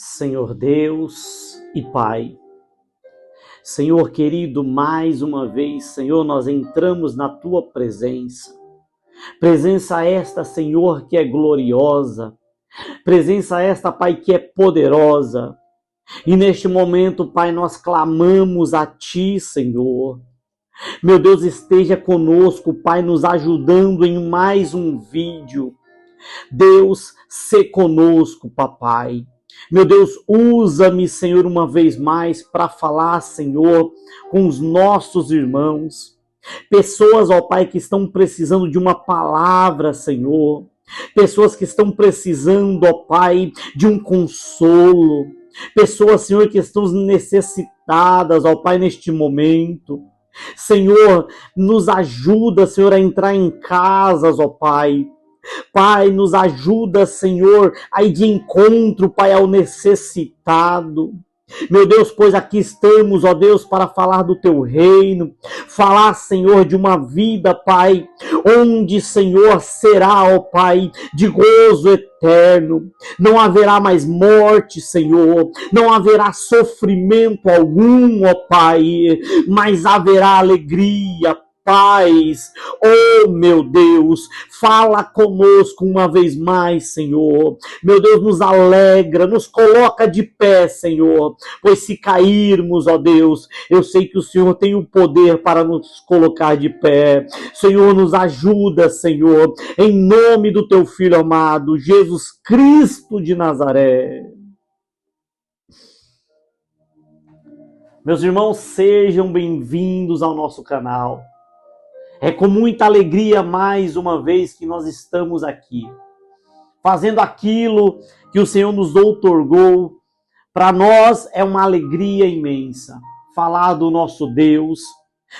Senhor Deus e Pai, Senhor querido, mais uma vez, Senhor, nós entramos na Tua presença. Presença esta, Senhor, que é gloriosa. Presença esta, Pai, que é poderosa. E neste momento, Pai, nós clamamos a Ti, Senhor. Meu Deus, esteja conosco, Pai, nos ajudando em mais um vídeo. Deus, se conosco, Papai. Meu Deus, usa-me, Senhor, uma vez mais para falar, Senhor, com os nossos irmãos. Pessoas, ó Pai, que estão precisando de uma palavra, Senhor. Pessoas que estão precisando, ó Pai, de um consolo. Pessoas, Senhor, que estão necessitadas, ó Pai, neste momento. Senhor, nos ajuda, Senhor, a entrar em casas, ó Pai. Pai, nos ajuda, Senhor, a ir de encontro, Pai, ao necessitado. Meu Deus, pois aqui estamos, ó Deus, para falar do Teu reino, falar, Senhor, de uma vida, Pai, onde, Senhor, será, ó Pai, de gozo eterno. Não haverá mais morte, Senhor, não haverá sofrimento algum, ó Pai, mas haverá alegria, paz. Oh, meu Deus, fala conosco uma vez mais, Senhor. Meu Deus, nos alegra, nos coloca de pé, Senhor. Pois se cairmos, ó Deus, eu sei que o Senhor tem o poder para nos colocar de pé. Senhor, nos ajuda, Senhor, em nome do Teu Filho amado, Jesus Cristo de Nazaré. Meus irmãos, sejam bem-vindos ao nosso canal. É com muita alegria, mais uma vez, que nós estamos aqui, fazendo aquilo que o Senhor nos outorgou. Para nós é uma alegria imensa falar do nosso Deus,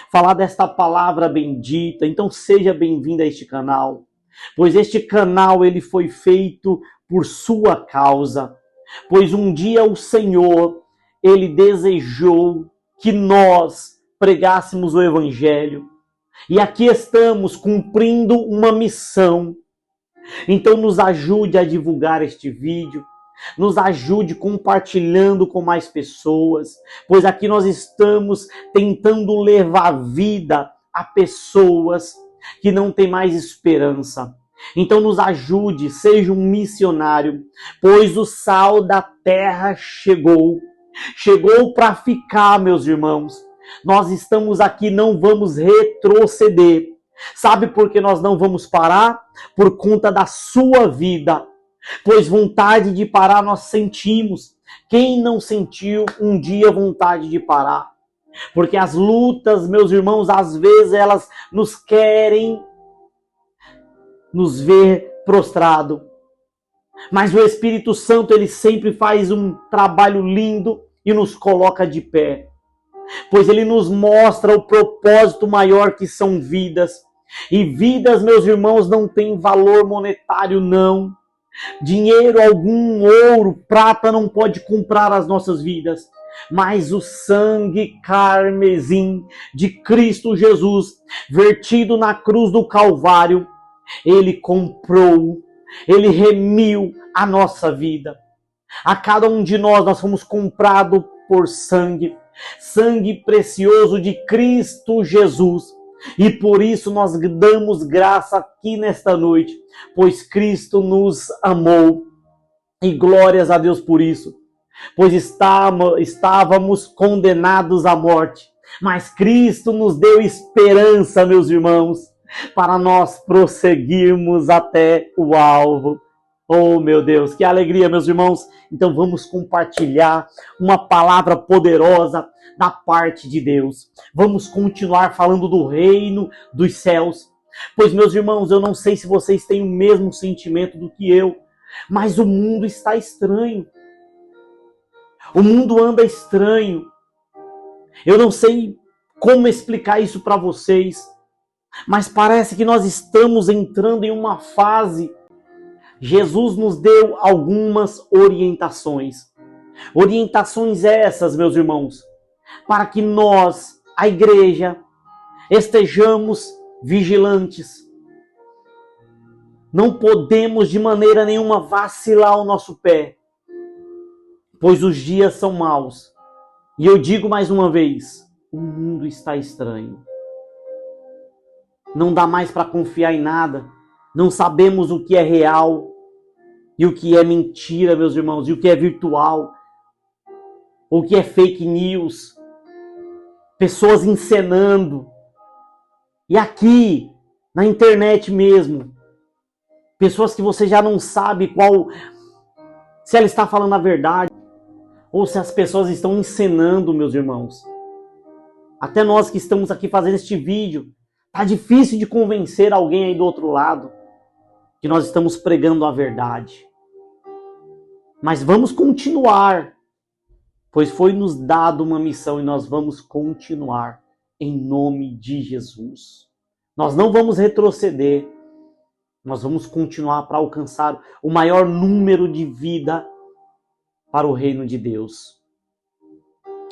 falar desta palavra bendita. Então seja bem-vindo a este canal, pois este canal ele foi feito por sua causa, pois um dia o Senhor ele desejou que nós pregássemos o Evangelho. E aqui estamos cumprindo uma missão. Então nos ajude a divulgar este vídeo. Nos ajude compartilhando com mais pessoas. Pois aqui nós estamos tentando levar vida a pessoas que não têm mais esperança. Então nos ajude, seja um missionário. Pois o sal da terra chegou. Chegou para ficar, meus irmãos. Nós estamos aqui, não vamos retroceder. Sabe por que nós não vamos parar? Por conta da sua vida. Pois vontade de parar nós sentimos. Quem não sentiu um dia vontade de parar? Porque as lutas, meus irmãos, às vezes elas nos querem nos ver prostrado. Mas o Espírito Santo, ele sempre faz um trabalho lindo e nos coloca de pé. Pois ele nos mostra o propósito maior que são vidas. E vidas, meus irmãos, não têm valor monetário, não. Dinheiro algum, ouro, prata não pode comprar as nossas vidas. Mas o sangue carmesim de Cristo Jesus, vertido na cruz do Calvário, ele comprou, ele remiu a nossa vida. A cada um de nós fomos comprados por sangue. Sangue precioso de Cristo Jesus. E por isso nós damos graça aqui nesta noite, pois Cristo nos amou. E glórias a Deus por isso. Pois estávamos condenados à morte, mas Cristo nos deu esperança, meus irmãos, para nós prosseguirmos até o alvo. Oh, meu Deus, que alegria, meus irmãos. Então vamos compartilhar uma palavra poderosa da parte de Deus. Vamos continuar falando do reino dos céus. Pois, meus irmãos, eu não sei se vocês têm o mesmo sentimento do que eu, mas o mundo está estranho. O mundo anda estranho. Eu não sei como explicar isso para vocês, mas parece que nós estamos entrando em uma fase. Jesus nos deu algumas orientações. Orientações essas, meus irmãos, para que nós, a igreja, estejamos vigilantes. Não podemos de maneira nenhuma vacilar o nosso pé. pois os dias são maus. E eu digo mais uma vez, o mundo está estranho. Não dá mais para confiar em nada. Não sabemos o que é real e o que é mentira, meus irmãos, e o que é virtual, o que é fake news. Pessoas encenando. E aqui, na internet mesmo, pessoas que você já não sabe se ela está falando a verdade ou se as pessoas estão encenando, meus irmãos. Até nós que estamos aqui fazendo este vídeo, tá difícil de convencer alguém aí do outro lado que nós estamos pregando a verdade. Mas vamos continuar, pois foi nos dado uma missão e nós vamos continuar em nome de Jesus. Nós não vamos retroceder, nós vamos continuar para alcançar o maior número de vida para o reino de Deus.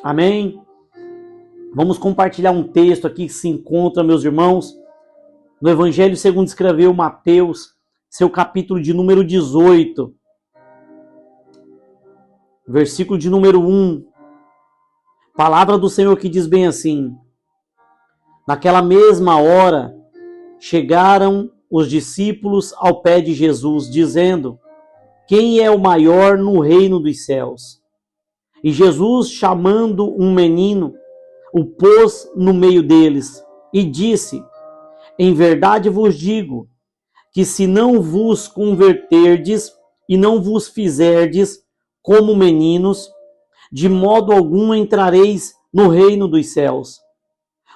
Amém? Vamos compartilhar um texto aqui que se encontra, meus irmãos, no Evangelho segundo escreveu Mateus, seu capítulo de número 18, versículo de número 1. Palavra do Senhor que diz bem assim: naquela mesma hora, chegaram os discípulos ao pé de Jesus, dizendo: quem é o maior no reino dos céus? E Jesus, chamando um menino, o pôs no meio deles e disse: em verdade vos digo, que se não vos converterdes e não vos fizerdes como meninos, de modo algum entrareis no reino dos céus.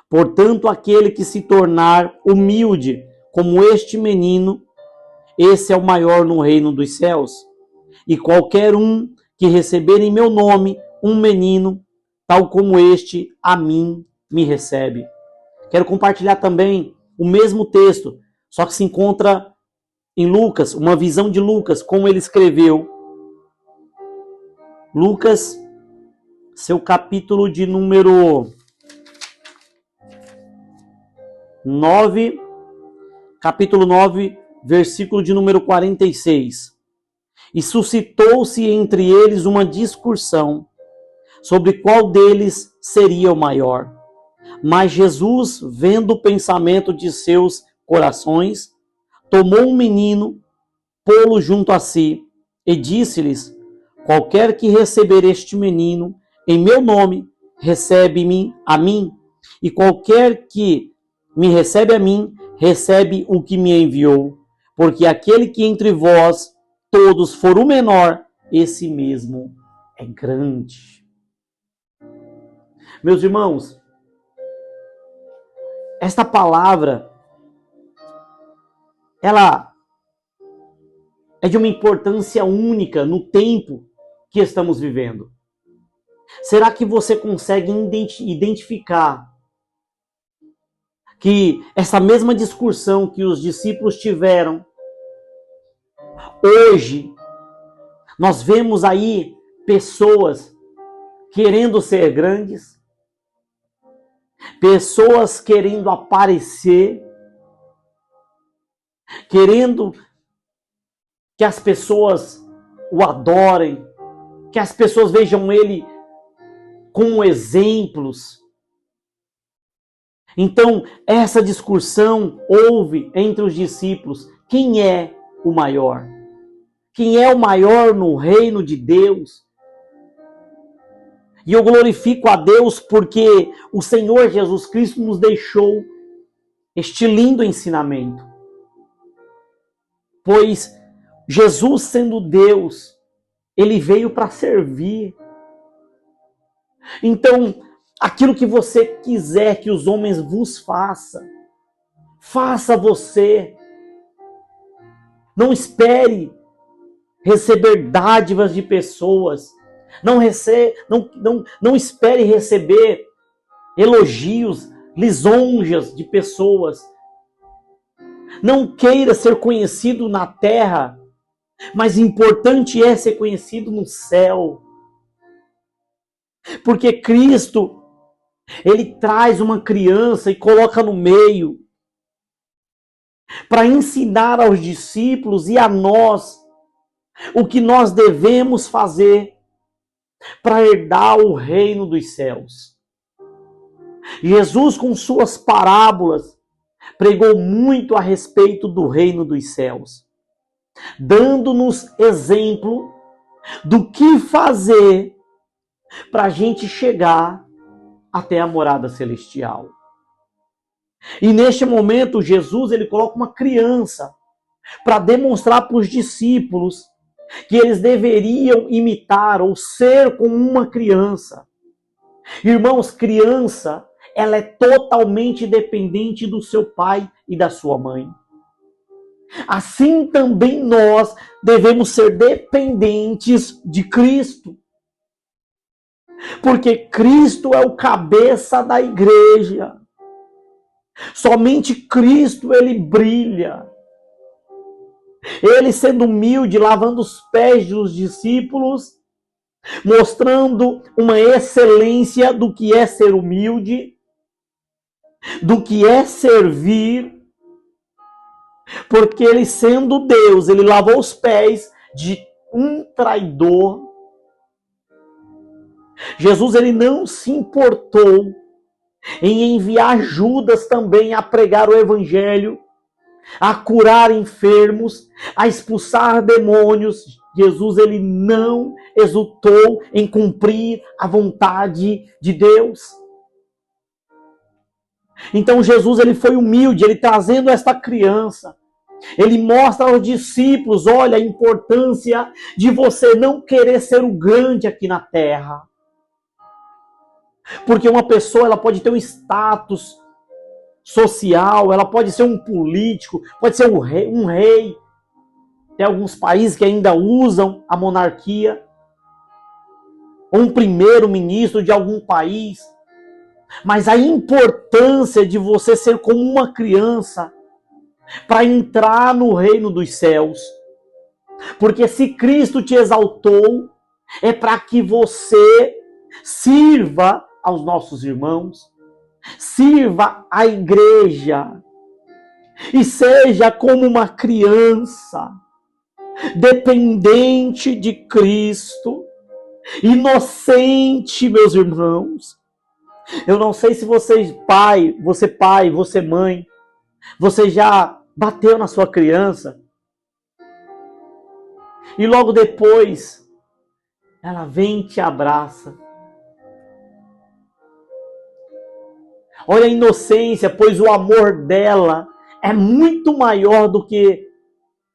Portanto, aquele que se tornar humilde como este menino, esse é o maior no reino dos céus. E qualquer um que receber em meu nome um menino, tal como este, a mim me recebe. Quero compartilhar também o mesmo texto, só que se encontra em Lucas, uma visão de Lucas, como ele escreveu. Lucas, seu capítulo de número 9, capítulo 9, versículo de número 46. E suscitou-se entre eles uma discussão sobre qual deles seria o maior. Mas Jesus, vendo o pensamento de seus corações, tomou um menino, pô-lo junto a si, e disse-lhes: qualquer que receber este menino em meu nome, recebe-me a mim, e qualquer que me recebe a mim, recebe o que me enviou. Porque aquele que entre vós todos for o menor, esse mesmo é grande. Meus irmãos, esta palavra, ela é de uma importância única no tempo que estamos vivendo. Será que você consegue identificar que essa mesma discussão que os discípulos tiveram, hoje, nós vemos aí pessoas querendo ser grandes, pessoas querendo aparecer, querendo que as pessoas o adorem, que as pessoas vejam ele como exemplos. Então, essa discussão houve entre os discípulos. Quem é o maior? Quem é o maior no reino de Deus? E eu glorifico a Deus porque o Senhor Jesus Cristo nos deixou este lindo ensinamento. Pois Jesus, sendo Deus, ele veio para servir. Então, aquilo que você quiser que os homens vos façam, faça você. Não espere receber dádivas de pessoas. Não espere receber elogios, lisonjas de pessoas. Não queira ser conhecido na terra, mas importante é ser conhecido no céu. Porque Cristo, ele traz uma criança e coloca no meio para ensinar aos discípulos e a nós o que nós devemos fazer. para herdar o reino dos céus. Jesus, com suas parábolas, pregou muito a respeito do reino dos céus, dando-nos exemplo do que fazer para a gente chegar até a morada celestial. E neste momento, Jesus ele coloca uma criança para demonstrar para os discípulos que eles deveriam imitar ou ser como uma criança. Irmãos, criança, ela é totalmente dependente do seu pai e da sua mãe. Assim também nós devemos ser dependentes de Cristo. Porque Cristo é o cabeça da igreja. Somente Cristo ele brilha. Ele sendo humilde, lavando os pés dos discípulos, mostrando uma excelência do que é ser humilde, do que é servir, porque ele sendo Deus, ele lavou os pés de um traidor. Jesus ele não se importou em enviar Judas também a pregar o evangelho, a curar enfermos, a expulsar demônios. Jesus ele não exultou em cumprir a vontade de Deus. Então Jesus ele foi humilde, ele trazendo esta criança. Ele mostra aos discípulos, olha a importância de você não querer ser o grande aqui na terra. Porque uma pessoa ela pode ter um status social, ela pode ser um político, pode ser um rei. Tem alguns países que ainda usam a monarquia. Ou um primeiro-ministro de algum país. Mas a importância de você ser como uma criança para entrar no reino dos céus. Porque se Cristo te exaltou, é para que você sirva aos nossos irmãos, sirva à igreja e seja como uma criança, dependente de Cristo, inocente, meus irmãos. Eu não sei se você pai, você mãe, você já bateu na sua criança e logo depois ela vem e te abraça. Olha a inocência, pois o amor dela é muito maior do que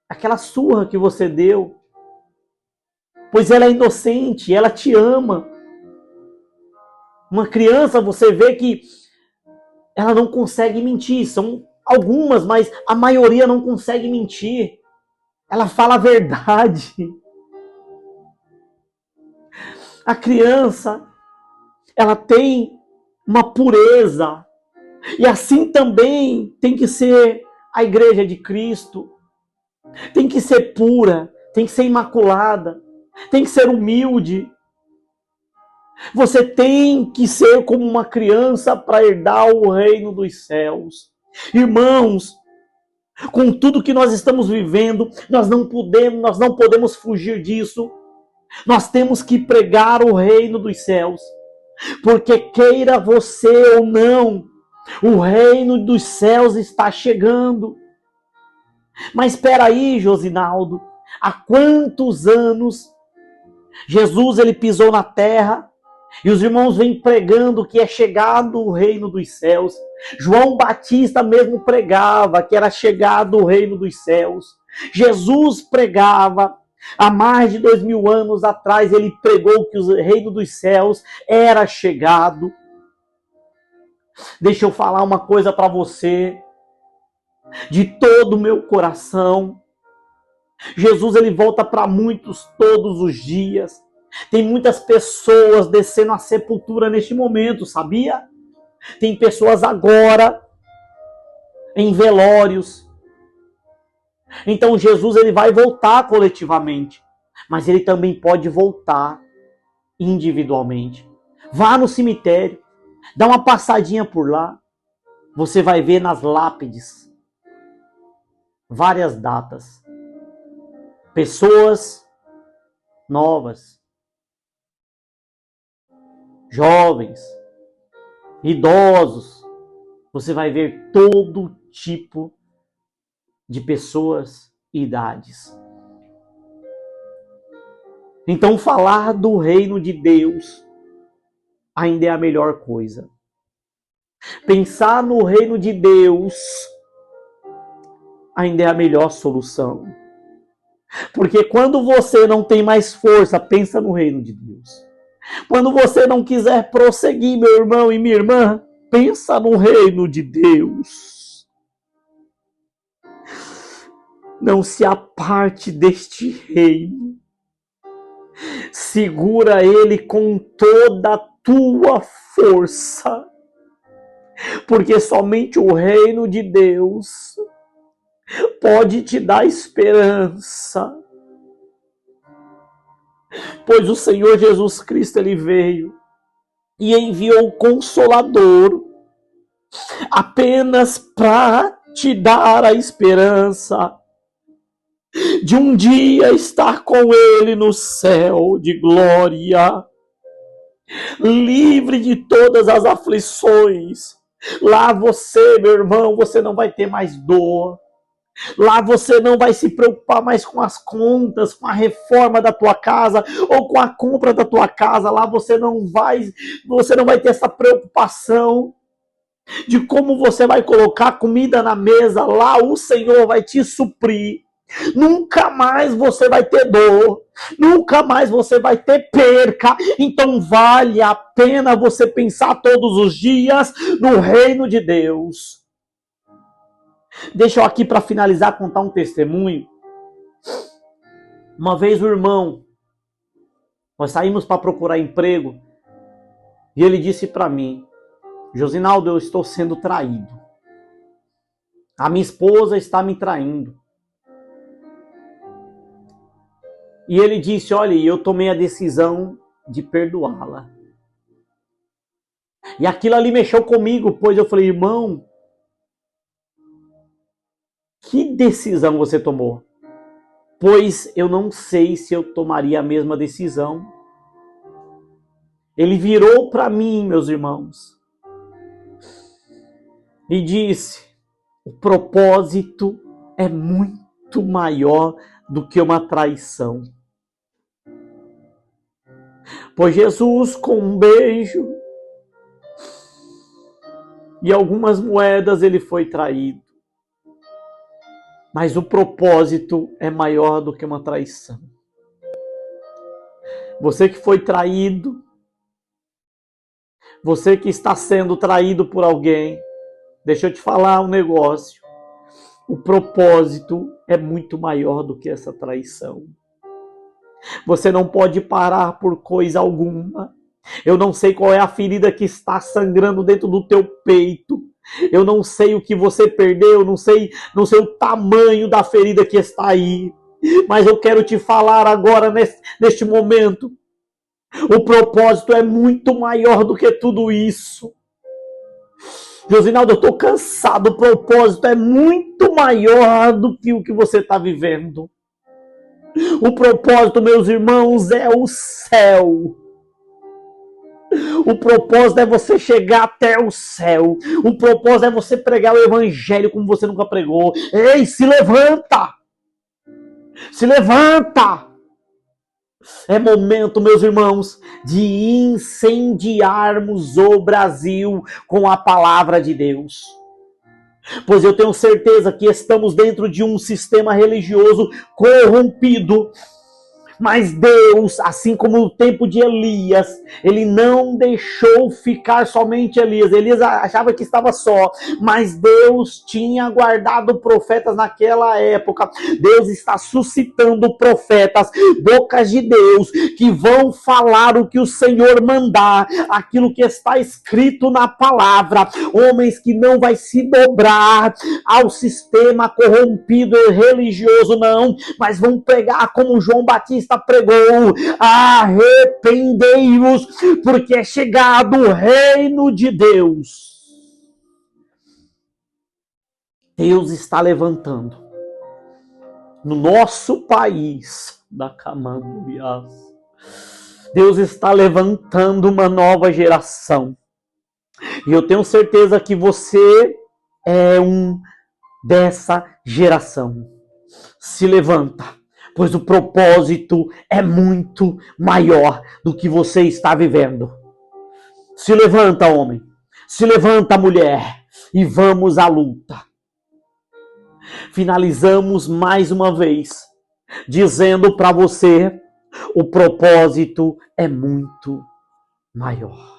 aquela surra que você deu. Pois ela é inocente, ela te ama. Uma criança, você vê que ela não consegue mentir. São algumas, mas a maioria não consegue mentir. Ela fala a verdade. A criança, ela tem uma pureza. E assim também tem que ser a igreja de Cristo. Tem que ser pura, tem que ser imaculada, tem que ser humilde. Você tem que ser como uma criança para herdar o reino dos céus. Irmãos, com tudo que nós estamos vivendo, nós não podemos fugir disso. Nós temos que pregar o reino dos céus. Porque queira você ou não, o reino dos céus está chegando. Mas espera aí, Josinaldo, há quantos anos Jesus ele pisou na terra e os irmãos vêm pregando que é chegado o reino dos céus. João Batista mesmo pregava que era chegado o reino dos céus. Jesus pregava há mais de 2000 anos atrás, ele pregou que o reino dos céus era chegado. Deixa eu falar uma coisa para você, de todo o meu coração. Jesus ele volta para muitos todos os dias. Tem muitas pessoas descendo a sepultura neste momento, sabia? Tem pessoas agora em velórios. Então Jesus ele vai voltar coletivamente, mas ele também pode voltar individualmente. Vá no cemitério, dá uma passadinha por lá. Você vai ver nas lápides várias datas. Pessoas novas jovens, idosos, você vai ver todo tipo de pessoas e idades. Então, falar do reino de Deus ainda é a melhor coisa. Pensar no reino de Deus ainda é a melhor solução. Porque quando você não tem mais força, pensa no reino de Deus. Quando você não quiser prosseguir, meu irmão e minha irmã, pensa no reino de Deus. Não se aparte deste reino. Segura ele com toda a tua força. Porque somente o reino de Deus pode te dar esperança. Pois o Senhor Jesus Cristo, ele veio e enviou o Consolador apenas para te dar a esperança de um dia estar com ele no céu de glória, livre de todas as aflições. Lá você, meu irmão, você não vai ter mais dor. Lá você não vai se preocupar mais com as contas, com a reforma da tua casa ou com a compra da tua casa. Lá você não vai ter essa preocupação de como você vai colocar comida na mesa. Lá o Senhor vai te suprir. Nunca mais você vai ter dor, nunca mais você vai ter perca. Então vale a pena você pensar todos os dias no reino de Deus. Deixa eu aqui para finalizar contar um testemunho. Uma vez o irmão, nós saímos para procurar emprego e ele disse para mim: Josinaldo, eu estou sendo traído. A minha esposa está me traindo. E ele disse: olha, eu tomei a decisão de perdoá-la. E aquilo ali mexeu comigo, pois eu falei: irmão, que decisão você tomou? Pois eu não sei se eu tomaria a mesma decisão. Ele virou para mim, meus irmãos, e disse: o propósito é muito maior do que uma traição. Pois Jesus, com um beijo e algumas moedas, ele foi traído. Mas o propósito é maior do que uma traição. Você que foi traído, você que está sendo traído por alguém, deixa eu te falar um negócio. O propósito é muito maior do que essa traição. Você não pode parar por coisa alguma. Eu não sei qual é a ferida que está sangrando dentro do teu peito. Eu não sei o que você perdeu, não sei o tamanho da ferida que está aí. Mas eu quero te falar agora, neste momento, o propósito é muito maior do que tudo isso. Josinaldo, eu estou cansado, o propósito é muito maior do que o que você está vivendo. O propósito, meus irmãos, é o céu. O propósito é você chegar até o céu. O propósito é você pregar o evangelho como você nunca pregou. Ei, se levanta! Se levanta! É momento, meus irmãos, de incendiarmos o Brasil com a palavra de Deus. Pois eu tenho certeza que estamos dentro de um sistema religioso corrompido. Mas Deus, assim como no tempo de Elias, ele não deixou ficar somente Elias. Elias achava que estava só, mas Deus tinha guardado profetas naquela época. Deus está suscitando profetas, bocas de Deus, que vão falar o que o Senhor mandar, aquilo que está escrito na palavra. Homens que não vai se dobrar ao sistema corrompido e religioso, não, mas vão pregar como João Batista pregou: arrependei-vos, porque é chegado o reino de Deus. Deus está levantando no nosso país da Camanduiás Deus está levantando uma nova geração. E eu tenho certeza que você é um dessa geração. Se levanta, pois o propósito é muito maior do que você está vivendo. Se levanta, homem. Se levanta, mulher. E vamos à luta. Finalizamos mais uma vez dizendo para você: o propósito é muito maior.